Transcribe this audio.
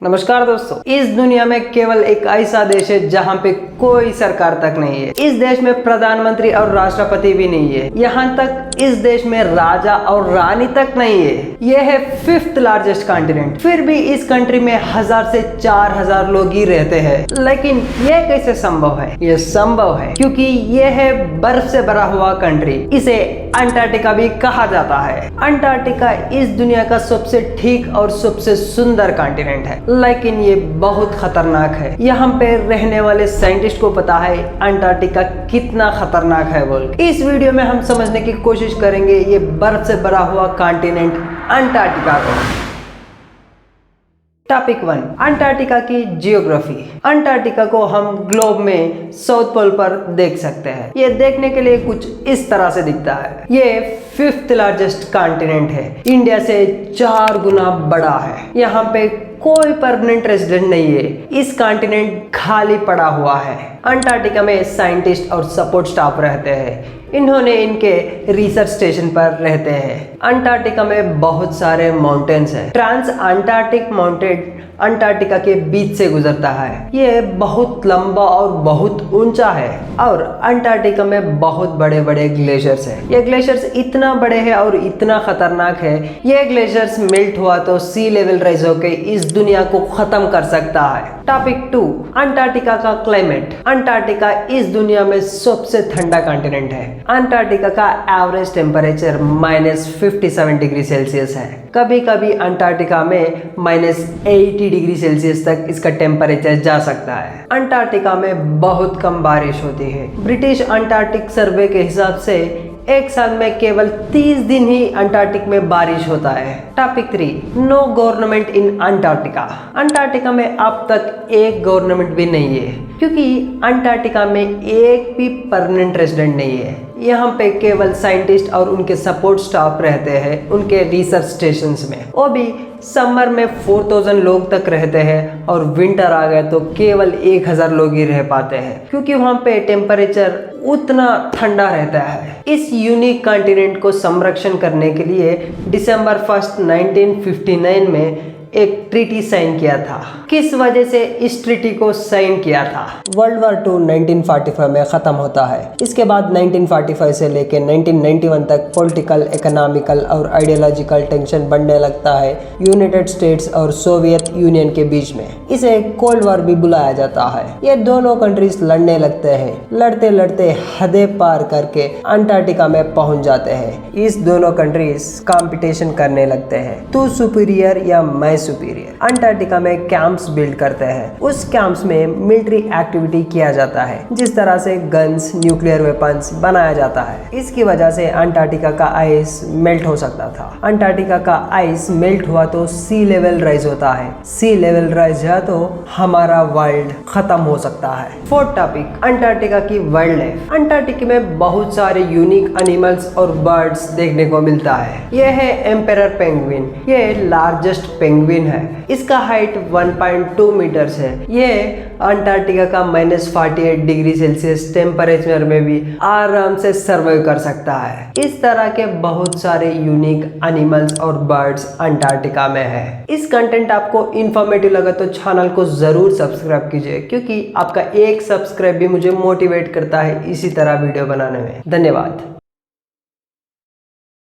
नमस्कार दोस्तों, इस दुनिया में केवल एक ऐसा देश है जहाँ पे कोई सरकार तक नहीं है। इस देश में प्रधानमंत्री और राष्ट्रपति भी नहीं है। यहाँ तक इस देश में राजा और रानी तक नहीं है। यह है 5th लार्जेस्ट कॉन्टिनेंट। फिर भी इस कंट्री में 1000 से 4000 लोग ही रहते हैं। लेकिन यह कैसे संभव है? यह संभव है क्योंकि यह है बर्फ से भरा हुआ कंट्री। इसे अंटार्कटिका भी कहा जाता है। अंटार्कटिका इस दुनिया का सबसे ठीक और सबसे सुंदर कॉन्टिनेंट है, लेकिन ये बहुत खतरनाक है। यहाँ पे रहने वाले साइंटिस्ट को पता है अंटार्कटिका कितना खतरनाक है बोल। इस वीडियो में हम समझने की कोशिश करेंगे ये बर्फ से भरा हुआ कॉन्टिनेंट अंटार्कटिका को। टॉपिक 1, अंटार्कटिका की जियोग्राफी। अंटार्कटिका को हम ग्लोब में साउथ पोल पर देख सकते हैं। ये देखने के लिए कुछ इस तरह से दिखता है। ये 5th लार्जेस्ट कॉन्टिनेंट है। इंडिया से 4 गुना बड़ा है। यहाँ पे कोई परमानेंट रेजिडेंट नहीं है। इस कॉन्टिनेंट खाली पड़ा हुआ है। अंटार्कटिका में साइंटिस्ट और सपोर्ट स्टाफ रहते हैं। इन्होंने इनके रिसर्च स्टेशन पर रहते हैं। अंटार्कटिका में बहुत सारे माउंटेन्स हैं। ट्रांस अंटार्कटिक माउंटेन अंटार्कटिका के बीच से गुजरता है। ये बहुत लंबा और बहुत ऊंचा है और अंटार्कटिका में बहुत बड़े बड़े ग्लेशियर्स हैं। ये ग्लेशियर्स इतना बड़े हैं और इतना खतरनाक है। ये ग्लेशियर्स मेल्ट हुआ तो सी लेवल राइज होकर इस दुनिया को खत्म कर सकता है। टॉपिक 2, अंटार्कटिका का क्लाइमेट। अंटार्कटिका इस दुनिया में सबसे ठंडा कॉन्टिनेंट है। अंटार्कटिका का एवरेज टेम्परेचर -57 डिग्री सेल्सियस है। कभी कभी अंटार्कटिका में -80 डिग्री सेल्सियस तक इसका टेम्परेचर जा सकता है। अंटार्कटिका में बहुत कम बारिश होती है। ब्रिटिश अंटार्कटिक सर्वे के हिसाब से एक साल में केवल 30 दिन ही अंटार्कटिक में बारिश होता है। Topic 3, no government in Antarctica. Antarctica में अब तक एक गवर्नमेंट भी नहीं है क्योंकि अंटार्कटिका में एक भी परमानेंट रेजिडेंट नहीं है। यहाँ पे केवल साइंटिस्ट और उनके सपोर्ट स्टाफ रहते हैं उनके रिसर्च स्टेशंस में। वो भी समर में 4000 लोग तक रहते हैं और विंटर आ गए तो केवल 1000 लोग ही रह पाते हैं क्योंकि वहाँ पे टेम्परेचर उतना ठंडा रहता है। इस यूनिक कॉन्टिनेंट को संरक्षण करने के लिए दिसंबर 1, 1959 में एक ट्रीटी साइन किया था। किस वजह से इस ट्रीटी को साइन किया था? वर्ल्ड वॉर 2 1945 में ख़त्म होता है। इसके बाद 1945 से लेकर 1991 तक पॉलिटिकल, इकोनॉमिकल और आइडियोलॉजिकल टेंशन बढ़ने लगता है यूनाइटेड स्टेट्स और सोवियत यूनियन के बीच में। इसे कोल्ड वॉर भी बुलाया जाता है। ये दोनों कंट्रीज लड़ने लगते हैं। लड़ते लड़ते हदें पार करके अंटार्कटिका में पहुंच जाते हैं। इस दोनों कंट्रीज कंपटीशन करने लगते हैं, तू सुपीरियर या मैं सुपीरियर। अंटार्कटिका में कैंप्स बिल्ड करते हैं। उस कैंप्स में मिलिट्री एक्टिविटी किया जाता है, जिस तरह से गन्स, न्यूक्लियर वेपन्स बनाया जाता है। इसकी वजह से अंटार्कटिका का आइस मेल्ट हो सकता था। अंटार्कटिका का आइस मेल्ट हुआ तो सी लेवल राइज होता है। सी लेवल राइज है तो हमारा वर्ल्ड खत्म हो सकता है। 4th टॉपिक, अंटार्कटिका की वाइल्ड लाइफ। अंटार्कटिका में बहुत सारे यूनिक एनिमल्स और बर्ड्स देखने को मिलता है। यह है एम्पेरर पेंगुइन। यह लार्जेस्ट पेंगुइन है। इसका हाइट 1.2 मीटर्स है। यह अंटार्कटिका का -48 डिग्री सेल्सियस टेम्परेचर में भी आराम से सर्वाइव कर सकता है। इस तरह के बहुत सारे यूनिक एनिमल्स और बर्ड्स अंटार्कटिका में है। इस कंटेंट आपको इंफॉर्मेटिव लगा तो चैनल को जरूर सब्सक्राइब कीजिए क्योंकि आपका एक सब्सक्राइब भी मुझे मोटिवेट करता है इसी तरह वीडियो बनाने में। धन्यवाद।